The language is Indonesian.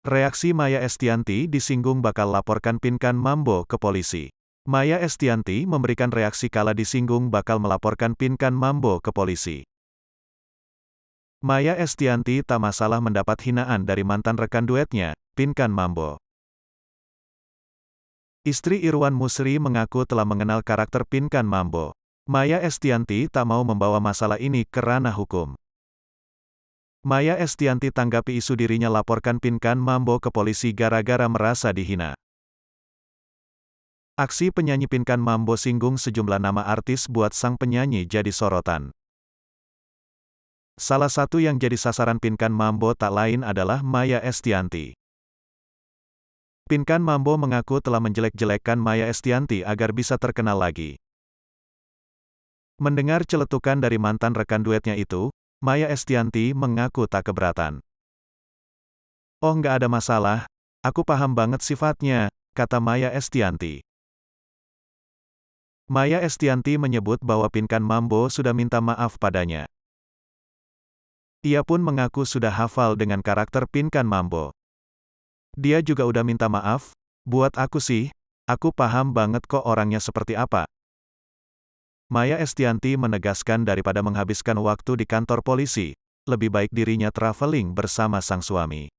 Reaksi Maya Estianty disinggung bakal laporkan Pinkan Mambo ke polisi. Maya Estianty memberikan reaksi kala disinggung bakal melaporkan Pinkan Mambo ke polisi. Maya Estianty tak masalah mendapat hinaan dari mantan rekan duetnya, Pinkan Mambo. Istri Irwan Musri mengaku telah mengenal karakter Pinkan Mambo. Maya Estianty tak mau membawa masalah ini ke ranah hukum. Maya Estianty tanggapi isu dirinya laporkan Pinkan Mambo ke polisi gara-gara merasa dihina. Aksi penyanyi Pinkan Mambo singgung sejumlah nama artis buat sang penyanyi jadi sorotan. Salah satu yang jadi sasaran Pinkan Mambo tak lain adalah Maya Estianty. Pinkan Mambo mengaku telah menjelek-jelekkan Maya Estianty agar bisa terkenal lagi. Mendengar celetukan dari mantan rekan duetnya itu, Maya Estianty mengaku tak keberatan. "Oh, nggak ada masalah, aku paham banget sifatnya," kata Maya Estianty. Maya Estianty menyebut bahwa Pinkan Mambo sudah minta maaf padanya. Ia pun mengaku sudah hafal dengan karakter Pinkan Mambo. "Dia juga udah minta maaf, buat aku sih, aku paham banget kok orangnya seperti apa." Maya Estianty menegaskan daripada menghabiskan waktu di kantor polisi, lebih baik dirinya traveling bersama sang suami.